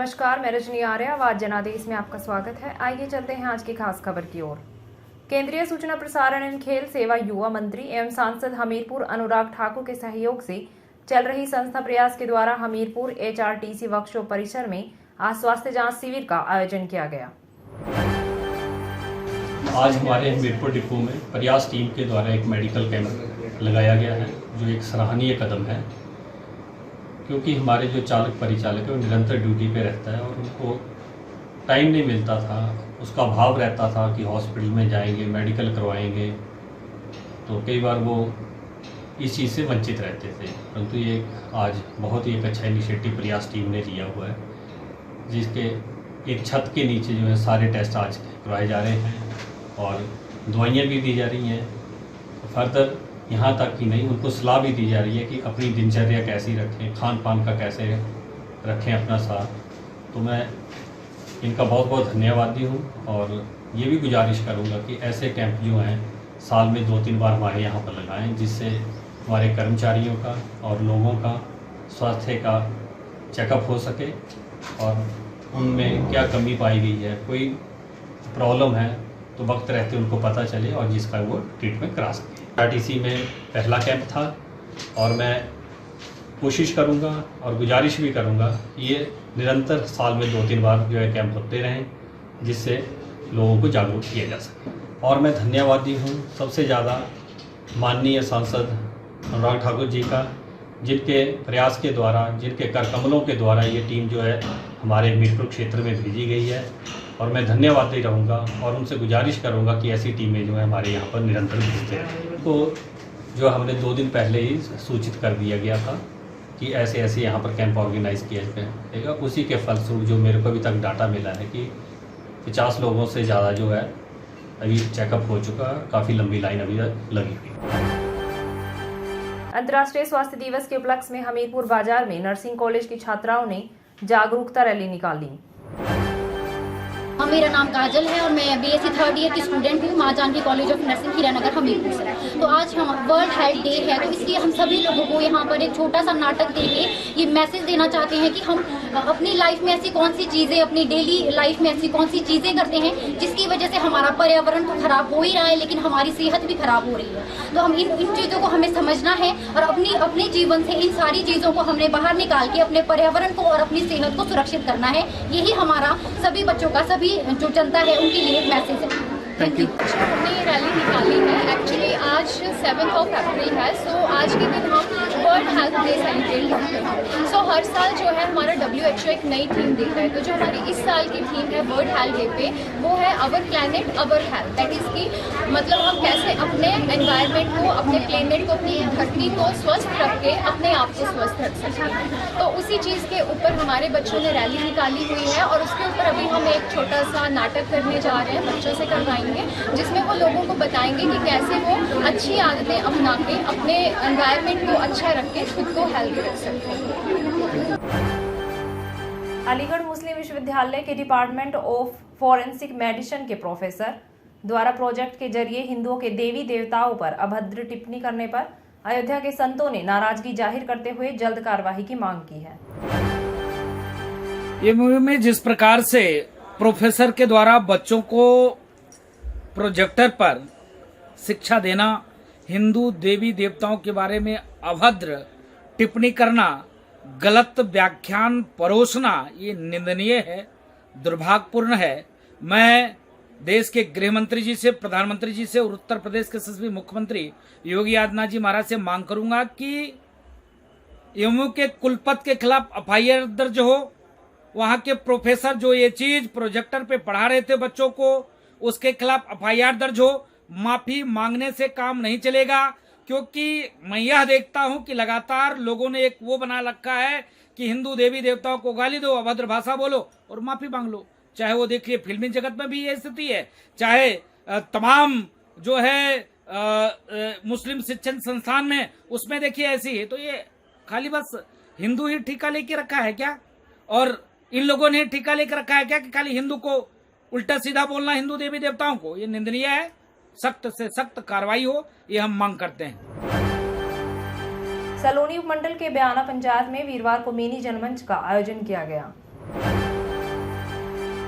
नमस्कार, मैं रजनी आर्य, आवाज जनादेश में आपका स्वागत है। आइए चलते हैं आज की खास खबर की ओर। केंद्रीय सूचना प्रसारण एवं खेल सेवा युवा मंत्री एवं सांसद हमीरपुर अनुराग ठाकुर के सहयोग से चल रही संस्था प्रयास के द्वारा हमीरपुर HRTC वर्कशॉप परिसर में आज स्वास्थ्य जांच शिविर का आयोजन किया गया। आज हमारे हमीरपुर डिपो में प्रयास टीम के द्वारा एक मेडिकल कैंप लगाया गया है, जो एक सराहनीय कदम है, क्योंकि हमारे जो चालक परिचालक है वो निरंतर ड्यूटी पे रहता है और उनको टाइम नहीं मिलता था, उसका अभाव रहता था कि हॉस्पिटल में जाएंगे, मेडिकल करवाएंगे, तो कई बार वो इस चीज़ से वंचित रहते थे। परंतु ये आज बहुत ही एक अच्छा इनिशिएटिव प्रयास टीम ने लिया हुआ है, जिसके एक छत के नीचे जो है सारे टेस्ट आज करवाए जा रहे हैं और दवाइयाँ भी दी जा रही हैं। फर्दर यहाँ तक ही नहीं, उनको सलाह भी दी जा रही है कि अपनी दिनचर्या कैसी रखें, खान पान का कैसे रखें अपना साथ। तो मैं इनका बहुत बहुत धन्यवादी हूँ और ये भी गुजारिश करूँगा कि ऐसे कैंप जो हैं साल में 2-3 बार हमारे यहाँ पर लगाएं, जिससे हमारे कर्मचारियों का और लोगों का स्वास्थ्य का चेकअप हो सके और उनमें क्या कमी पाई गई है, कोई प्रॉब्लम है तो वक्त रहते उनको पता चले और जिसका वो ट्रीटमेंट करा सके। HRTC में पहला कैंप था और मैं कोशिश करूंगा और गुजारिश भी करूंगा ये निरंतर साल में 2-3 बार जो है कैंप होते रहें, जिससे लोगों को जागरूक किया जा सके। और मैं धन्यवादी हूं सबसे ज़्यादा माननीय सांसद अनुराग ठाकुर जी का, जिनके प्रयास के द्वारा, जिनके कर कमलों के द्वारा ये टीम जो है हमारे हमीरपुर क्षेत्र में भेजी गई है और मैं धन्यवादी रहूँगा और उनसे गुजारिश करूँगा कि ऐसी टीमें जो है हमारे यहाँ पर निरंतर भेजते रहें। तो जो हमने 2 दिन पहले ही सूचित कर दिया गया था कि ऐसे ऐसे यहाँ पर कैंप ऑर्गेनाइज़ किया जाएगा, उसी के फलस्वरूप जो मेरे को अभी तक डाटा मिला है कि 50 लोगों से ज़्यादा जो है अभी चेकअप हो चुका है, काफ़ी लंबी लाइन अभी लगी हुई। अंतर्राष्ट्रीय स्वास्थ्य दिवस के उपलक्ष्य में हमीरपुर बाजार में नर्सिंग कॉलेज की छात्राओं ने जागरूकता रैली निकाली। मेरा नाम काजल है और मैं BSc 3rd ईयर की स्टूडेंट हूँ, Maa Janaki college of nursing Hiranagar Hamirpur से। तो आज हम वर्ल्ड हेल्थ डे है, तो इसलिए हम सभी लोगों को यहाँ पर एक छोटा सा नाटक देके ये मैसेज देना चाहते हैं कि हम अपनी लाइफ में ऐसी कौन सी चीज़ें, अपनी डेली लाइफ में ऐसी कौन सी चीज़ें करते हैं जिसकी वजह से हमारा पर्यावरण तो खराब हो ही रहा है, लेकिन हमारी सेहत भी खराब हो रही है। तो हम इन चीज़ों को हमें समझना है और अपने जीवन से इन सारी चीज़ों को हमने बाहर निकाल के अपने पर्यावरण को और अपनी सेहत को सुरक्षित करना है। यही हमारा सभी बच्चों का, सभी जो जनता है उनके लिए एक मैसेज है। Thank you. हमने ये रैली निकाली है, एक्चुअली आज 7 अप्रैल है, सो आज के दिन हम वर्ल्ड हेल्थ डे सेलिब्रेट करते हैं। सो हर साल जो है हमारा WHO एक नई थीम देता है, तो जो हमारी इस साल की थीम है वर्ल्ड हेल्थ डे पे, वो है our planet our health. That is की मतलब हम कैसे अपने एनवायरनमेंट को, अपने प्लेनेट को, अपनी धरती को स्वस्थ रख के अपने आप को स्वस्थ रख सकते हैं। तो उसी चीज़ के ऊपर हमारे बच्चों ने रैली निकाली हुई है और उसके ऊपर अभी हम एक छोटा सा नाटक करने जा रहे हैं, बच्चों से करवाएंगे, जिसमें वो लोगों को बताएंगे कि कैसे वो अच्छी आदतें अपना के अपने एनवायरनमेंट को अच्छा रख के खुद को हेल्दी रख सकते हैं। अलीगढ़ मुस्लिम विश्वविद्यालय के डिपार्टमेंट ऑफ फॉरेंसिक मेडिसिन के प्रोफेसर द्वारा प्रोजेक्ट के जरिए हिंदुओं के देवी देवताओं पर अभद्र टिप्पणी करने पर अयोध्या के संतों ने नाराजगी जाहिर करते हुए जल्द कार्रवाई की मांग की है। ये मूवी में जिस प्रकार से प्रोफेसर के द्वारा बच्चों को प्रोजेक्टर पर शिक्षा देना, हिंदू देवी देवताओं के बारे में अभद्र टिप्पणी करना, गलत व्याख्यान परोसना, ये निंदनीय है, दुर्भाग्यपूर्ण है। मैं देश के गृह मंत्री जी से, प्रधानमंत्री जी से और उत्तर प्रदेश के यशस्वी मुख्यमंत्री योगी आदित्यनाथ जी महाराज से मांग करूंगा कि एमयू के कुलपति के खिलाफ FIR दर्ज हो। वहां के प्रोफेसर जो ये चीज प्रोजेक्टर पे पढ़ा रहे थे बच्चों को, उसके खिलाफ FIR दर्ज हो। माफी मांगने से काम नहीं चलेगा, क्योंकि मैं यह देखता हूं कि लगातार लोगों ने एक वो बना रखा है कि हिंदू देवी देवताओं को गाली दो, अभद्र भाषा बोलो और माफी मांग लो। चाहे वो देखिए फिल्मी जगत में भी ये स्थिति है, चाहे तमाम जो है मुस्लिम शिक्षण संस्थान में, उसमें देखिए ऐसी है। तो ये खाली बस हिंदू ही ठेका लेके रखा है क्या, और इन लोगों ने ठेका लेकर रखा है क्या कि खाली हिंदू को उल्टा सीधा बोलना, हिंदू देवी देवताओं को? ये निंदनीय है, सख्त से सख्त कार्रवाई हो, ये हम मांग करते हैं। सलोनी उपमंडल के बयाना पंचायत में वीरवार को मिनी जनमंच का आयोजन किया गया।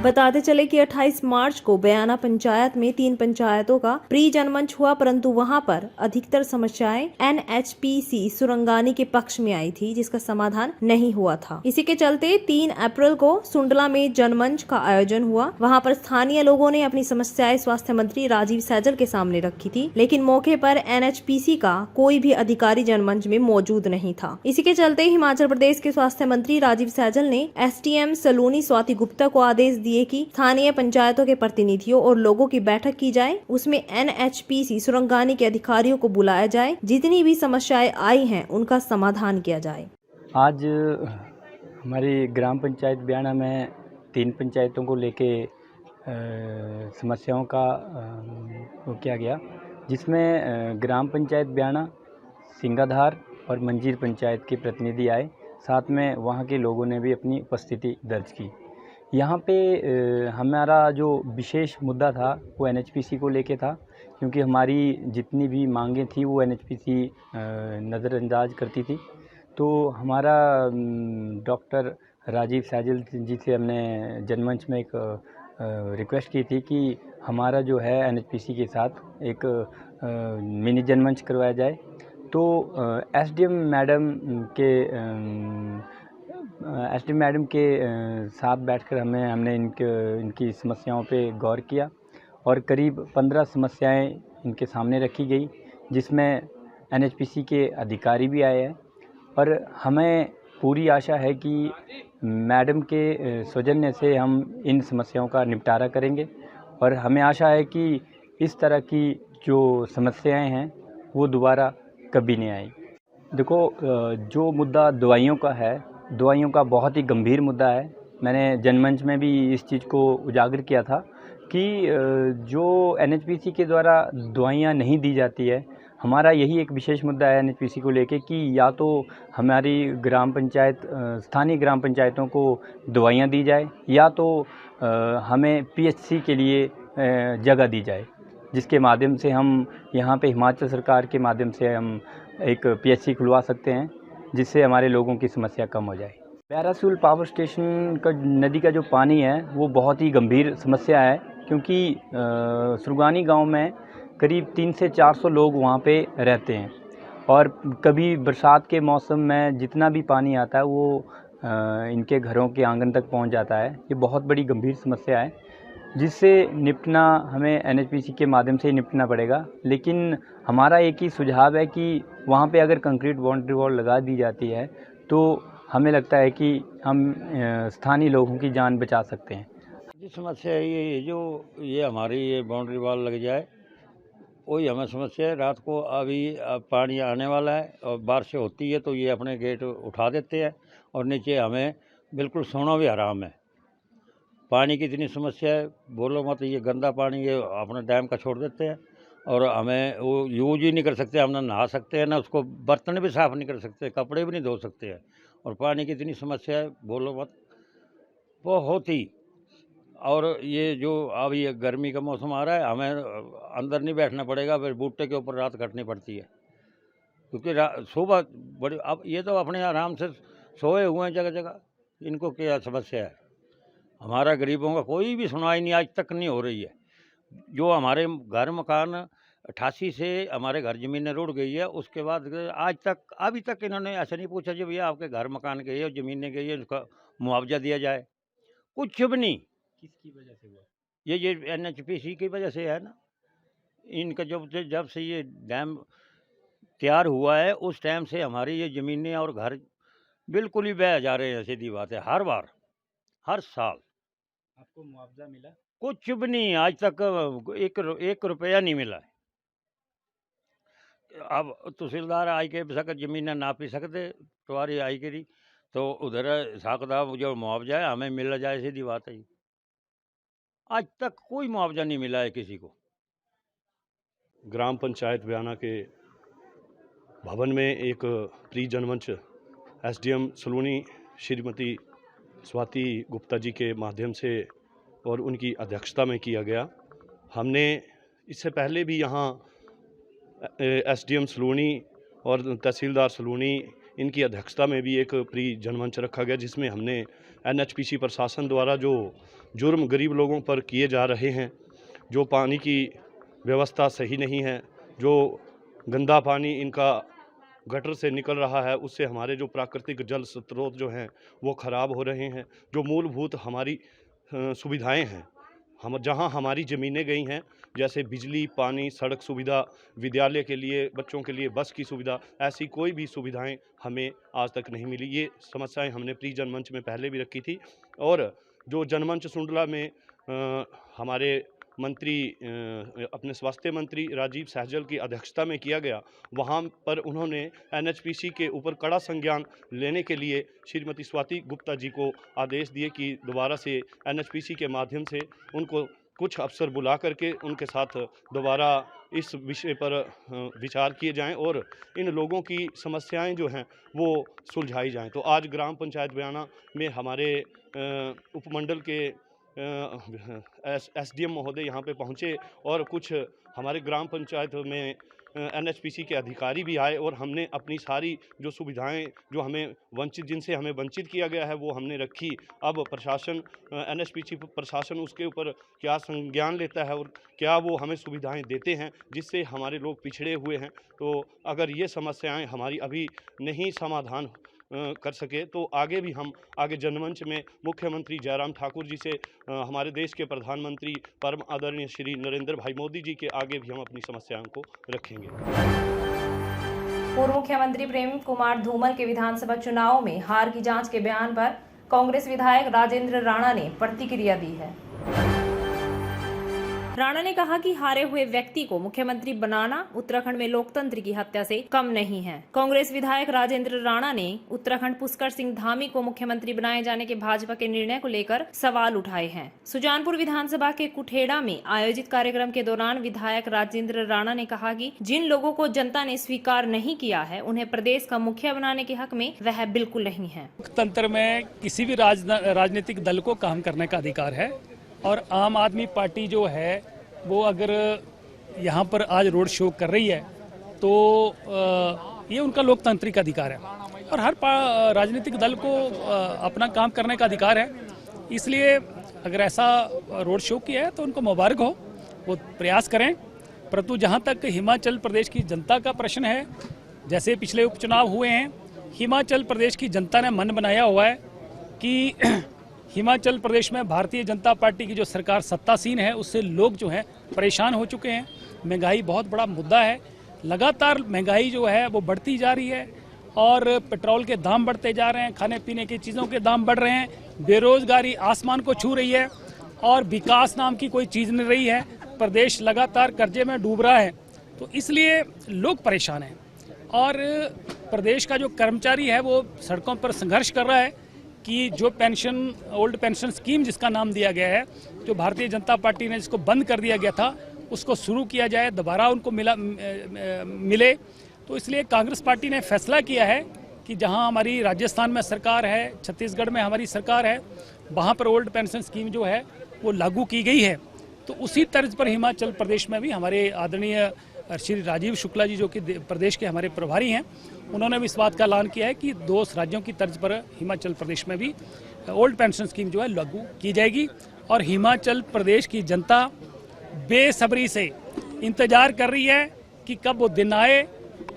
बताते चले कि 28 मार्च को बयाना पंचायत में 3 पंचायतों का प्री जनमंच हुआ, परंतु वहां पर अधिकतर समस्याएं NHPC सुरंगानी के पक्ष में आई थी, जिसका समाधान नहीं हुआ था। इसी के चलते 3 अप्रैल को सुंडला में जनमंच का आयोजन हुआ। वहां पर स्थानीय लोगों ने अपनी समस्याएं स्वास्थ्य मंत्री राजीव सैजल के सामने रखी थी, लेकिन मौके पर NHPC का कोई भी अधिकारी जनमंच में मौजूद नहीं था। इसी के चलते हिमाचल प्रदेश के स्वास्थ्य मंत्री राजीव सैजल ने SDM सलोनी स्वाति गुप्ता को आदेश दिए कि स्थानीय पंचायतों के प्रतिनिधियों और लोगों की बैठक की जाए, उसमें NHPC सुरंगानी के अधिकारियों को बुलाया जाए, जितनी भी समस्याएं आई हैं उनका समाधान किया जाए। आज हमारी ग्राम पंचायत बयाना में 3 पंचायतों को लेके समस्याओं का वो किया गया, जिसमें ग्राम पंचायत बयाना, सिंगाधार और मंजीर पंचायत के प्रतिनिधि आए। साथ में वहाँ के लोगों ने भी अपनी उपस्थिति दर्ज की। यहाँ पे हमारा जो विशेष मुद्दा था वो NHPC को लेके था, क्योंकि हमारी जितनी भी मांगें थी वो NHPC नज़रअंदाज करती थी। तो हमारा डॉक्टर राजीव सैजल जी से हमने जनमंच में एक रिक्वेस्ट की थी कि हमारा जो है NHPC के साथ एक मिनी जनमंच करवाया जाए। तो SDM मैडम के साथ बैठकर हमने इनकी समस्याओं पे गौर किया और करीब 15 समस्याएं इनके सामने रखी गई, जिसमें NHPC के अधिकारी भी आए हैं। और हमें पूरी आशा है कि मैडम के सौजन्य से हम इन समस्याओं का निपटारा करेंगे और हमें आशा है कि इस तरह की जो समस्याएं हैं वो दोबारा कभी नहीं आई। देखो, जो मुद्दा दवाइयों का है, दवाइयों का बहुत ही गंभीर मुद्दा है। मैंने जनमंच में भी इस चीज़ को उजागर किया था कि जो NHPC के द्वारा दवाइयाँ नहीं दी जाती है, हमारा यही एक विशेष मुद्दा है NHPC को लेके कि या तो हमारी स्थानीय ग्राम पंचायतों को दवाइयाँ दी जाए, या तो हमें PHC के लिए जगह दी जाए, जिसके माध्यम से हम यहाँ पे हिमाचल सरकार के माध्यम से हम एक PHC खुलवा सकते हैं, जिससे हमारे लोगों की समस्या कम हो जाए। बैरासूल पावर स्टेशन का नदी का जो पानी है वो बहुत ही गंभीर समस्या है, क्योंकि सुरगानी गांव में करीब 300 से 400 लोग वहाँ पे रहते हैं और कभी बरसात के मौसम में जितना भी पानी आता है वो इनके घरों के आंगन तक पहुँच जाता है। ये बहुत बड़ी गंभीर समस्या है, जिससे निपटना हमें NHPC के माध्यम से ही निपटना पड़ेगा। लेकिन हमारा एक ही सुझाव है कि वहाँ पे अगर कंक्रीट बाउंड्री वॉल लगा दी जाती है तो हमें लगता है कि हम स्थानीय लोगों की जान बचा सकते हैं। जी, समस्या ये हमारी ये बाउंड्री वॉल लग जाए, वही हमें समस्या है। रात को अभी पानी आने वाला है और बारिश होती है तो ये अपने गेट उठा देते हैं और नीचे हमें बिल्कुल सोना भी हराम है। पानी की इतनी समस्या है, बोलो मत। ये गंदा पानी ये अपने डैम का छोड़ देते हैं और हमें वो यूज ही नहीं कर सकते। हम ना नहा सकते हैं, ना उसको बर्तन भी साफ़ नहीं कर सकते, कपड़े भी नहीं धो सकते हैं। और पानी की इतनी समस्या है, बोलो मत, बहुत ही। और ये जो अब ये गर्मी का मौसम आ रहा है, हमें अंदर नहीं बैठना पड़ेगा, फिर बूटे के ऊपर रात कटनी पड़ती है, क्योंकि सुबह बड़ी अब ये तो अपने आराम से सोए हुए हैं जगह जगह। इनको क्या समस्या है? हमारा गरीबों का कोई भी सुनवाई नहीं आज तक नहीं हो रही है। जो हमारे घर मकान 88 से हमारे घर ज़मीनें रुड़ गई है, उसके बाद आज तक अभी तक इन्होंने ऐसा नहीं पूछा जी भैया आपके घर मकान गई है, ज़मीनें गई है, उसका मुआवजा दिया जाए। कुछ भी नहीं। किसकी वजह से हुआ? ये NHPC की वजह से है ना। इनका जब से ये डैम तैयार हुआ है उस टाइम से हमारी ये ज़मीनें और घर बिल्कुल ही बह जा रहे हैं। सीधी बात है, हर बार हर साल। आपको मुआवजा मिला? कुछ भी नहीं, आज तक एक रुपया नहीं मिला है। अब तहसीलदार आई के बेशक ज़मीन ना पी सकते, तुम्हारी आई करी तो उधर हिसाब किताब जो मुआवजा है हमें मिल जाए, सीधी बात है। आज तक कोई मुआवजा नहीं मिला है किसी को। ग्राम पंचायत बयाना के भवन में एक प्री जनमंच SDM सलोनी श्रीमती स्वाति गुप्ता जी के माध्यम से और उनकी अध्यक्षता में किया गया। हमने इससे पहले भी यहाँ SDM सलोनी और तहसीलदार सलोनी इनकी अध्यक्षता में भी एक प्री जनमंच रखा गया, जिसमें हमने NHPC प्रशासन द्वारा जो जुर्म गरीब लोगों पर किए जा रहे हैं, जो पानी की व्यवस्था सही नहीं है, जो गंदा पानी इनका गटर से निकल रहा है, उससे हमारे जो प्राकृतिक जल स्रोत जो हैं वो ख़राब हो रहे हैं। जो मूलभूत हमारी सुविधाएं हैं, हम जहां हमारी ज़मीनें गई हैं, जैसे बिजली, पानी, सड़क सुविधा, विद्यालय के लिए बच्चों के लिए बस की सुविधा, ऐसी कोई भी सुविधाएं हमें आज तक नहीं मिली। ये समस्याएं हमने प्री जनमंच में पहले भी रखी थी। और जो जनमंच सुंडला में हमारे मंत्री अपने स्वास्थ्य मंत्री राजीव सहजल की अध्यक्षता में किया गया, वहां पर उन्होंने NHPC के ऊपर कड़ा संज्ञान लेने के लिए श्रीमती स्वाति गुप्ता जी को आदेश दिए कि दोबारा से NHPC के माध्यम से उनको कुछ अफसर बुला करके उनके साथ दोबारा इस विषय पर विचार किए जाएं और इन लोगों की समस्याएं जो हैं वो सुलझाई जाएं। तो आज ग्राम पंचायत बयाना में हमारे उपमंडल के SDM महोदय यहाँ पे पहुँचे और कुछ हमारे ग्राम पंचायत में NHPC के अधिकारी भी आए और हमने अपनी सारी जो सुविधाएं जो हमें जिनसे हमें वंचित किया गया है वो हमने रखी। अब प्रशासन NHPC प्रशासन उसके ऊपर क्या संज्ञान लेता है और क्या वो हमें सुविधाएं देते हैं जिससे हमारे लोग पिछड़े हुए हैं। तो अगर ये समस्याएं हमारी अभी नहीं समाधान कर सके तो आगे भी हम जनमंच में मुख्यमंत्री जयराम ठाकुर जी से हमारे देश के प्रधानमंत्री परम आदरणीय श्री नरेंद्र भाई मोदी जी के आगे भी हम अपनी समस्याओं को रखेंगे। पूर्व मुख्यमंत्री प्रेम कुमार धूमल के विधानसभा चुनाव में हार की जांच के बयान पर कांग्रेस विधायक राजेंद्र राणा ने प्रतिक्रिया दी है। राणा ने कहा कि हारे हुए व्यक्ति को मुख्यमंत्री बनाना उत्तराखंड में लोकतंत्र की हत्या से कम नहीं है। कांग्रेस विधायक राजेंद्र राणा ने उत्तराखंड पुष्कर सिंह धामी को मुख्यमंत्री बनाए जाने के भाजपा के निर्णय को लेकर सवाल उठाए हैं। सुजानपुर विधानसभा के कुठेड़ा में आयोजित कार्यक्रम के दौरान विधायक राजेंद्र राणा ने कहा कि जिन लोगों को जनता ने स्वीकार नहीं किया है उन्हें प्रदेश का मुखिया बनाने के हक में वह बिल्कुल नहीं है। लोकतंत्र में किसी भी राजनीतिक दल को काम करने का अधिकार है और आम आदमी पार्टी जो है वो अगर यहाँ पर आज रोड शो कर रही है तो ये उनका लोकतांत्रिक अधिकार है और हर राजनीतिक दल को अपना काम करने का अधिकार है। इसलिए अगर ऐसा रोड शो किया है तो उनको मुबारक हो, वो प्रयास करें। परंतु जहाँ तक हिमाचल प्रदेश की जनता का प्रश्न है, जैसे पिछले उपचुनाव हुए हैं, हिमाचल प्रदेश की जनता ने मन बनाया हुआ है कि हिमाचल प्रदेश में भारतीय जनता पार्टी की जो सरकार सत्तासीन है उससे लोग जो हैं परेशान हो चुके हैं। महंगाई बहुत बड़ा मुद्दा है, लगातार महंगाई जो है वो बढ़ती जा रही है और पेट्रोल के दाम बढ़ते जा रहे हैं, खाने पीने की चीज़ों के दाम बढ़ रहे हैं, बेरोजगारी आसमान को छू रही है और विकास नाम की कोई चीज़ नहीं रही है। प्रदेश लगातार कर्जे में डूब रहा है, तो इसलिए लोग परेशान हैं और प्रदेश का जो कर्मचारी है वो सड़कों पर संघर्ष कर रहा है कि जो पेंशन, ओल्ड पेंशन स्कीम जिसका नाम दिया गया है, जो भारतीय जनता पार्टी ने जिसको बंद कर दिया गया था, उसको शुरू किया जाए, दोबारा उनको मिले। तो इसलिए कांग्रेस पार्टी ने फैसला किया है कि जहां हमारी राजस्थान में सरकार है, छत्तीसगढ़ में हमारी सरकार है, वहां पर ओल्ड पेंशन स्कीम जो है वो लागू की गई है। तो उसी तर्ज पर हिमाचल प्रदेश में भी हमारे आदरणीय श्री राजीव शुक्ला जी जो कि प्रदेश के हमारे प्रभारी हैं, उन्होंने भी इस बात का ऐलान किया है कि 2 राज्यों की तर्ज पर हिमाचल प्रदेश में भी ओल्ड पेंशन स्कीम जो है लागू की जाएगी। और हिमाचल प्रदेश की जनता बेसब्री से इंतजार कर रही है कि कब वो दिन आए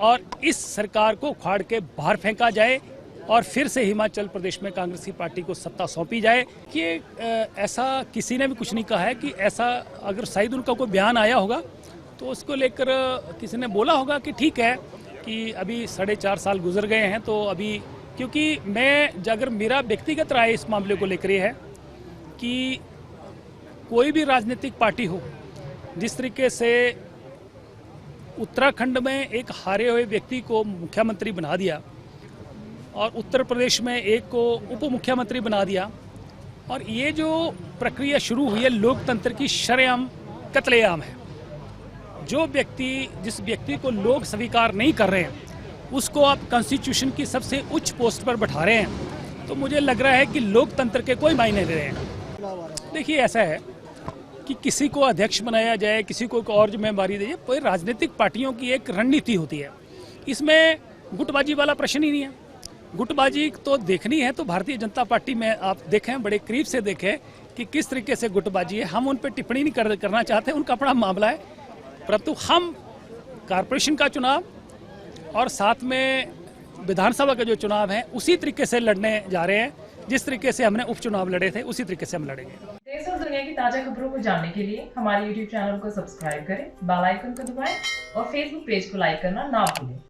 और इस सरकार को उखाड़ के बाहर फेंका जाए और फिर से हिमाचल प्रदेश में कांग्रेस की पार्टी को सत्ता सौंपी जाए। कि ऐसा किसी ने भी कुछ नहीं कहा है कि ऐसा, अगर शायद उनका कोई बयान आया होगा तो उसको लेकर किसी ने बोला होगा कि ठीक है कि अभी 4.5 साल गुजर गए हैं, तो अभी, क्योंकि अगर मेरा व्यक्तिगत राय इस मामले को लेकर है कि कोई भी राजनीतिक पार्टी हो, जिस तरीके से उत्तराखंड में एक हारे हुए व्यक्ति को मुख्यमंत्री बना दिया और उत्तर प्रदेश में एक को उप मुख्यमंत्री बना दिया, और ये जो प्रक्रिया शुरू हुई है लोकतंत्र की शरेआम कत्लेआम है। जिस व्यक्ति को लोग स्वीकार नहीं कर रहे हैं उसको आप कॉन्स्टिट्यूशन की सबसे उच्च पोस्ट पर बैठा रहे हैं, तो मुझे लग रहा है कि लोकतंत्र के कोई मायने नहीं रहे हैं। देखिए, ऐसा है कि किसी को अध्यक्ष बनाया जाए, किसी को और जिम्मेदारी दी जाए, कोई राजनीतिक पार्टियों की एक रणनीति होती है, इसमें गुटबाजी वाला प्रश्न ही नहीं है। गुटबाजी तो देखनी है तो भारतीय जनता पार्टी में आप देखें, बड़े करीब से देखें कि किस तरीके से गुटबाजी है। हम उन पर टिप्पणी नहीं करना चाहते, उनका अपना मामला है, परंतु हम कॉरपोरेशन का चुनाव और साथ में विधानसभा का जो चुनाव है उसी तरीके से लड़ने जा रहे हैं। जिस तरीके से हमने उपचुनाव लड़े थे उसी तरीके से हम लड़ेंगे। देश और दुनिया की ताजा खबरों को जानने के लिए हमारे YouTube चैनल को सब्सक्राइब करें, बेल आइकन को दबाएं और Facebook पेज को लाइक करना ना भूलें।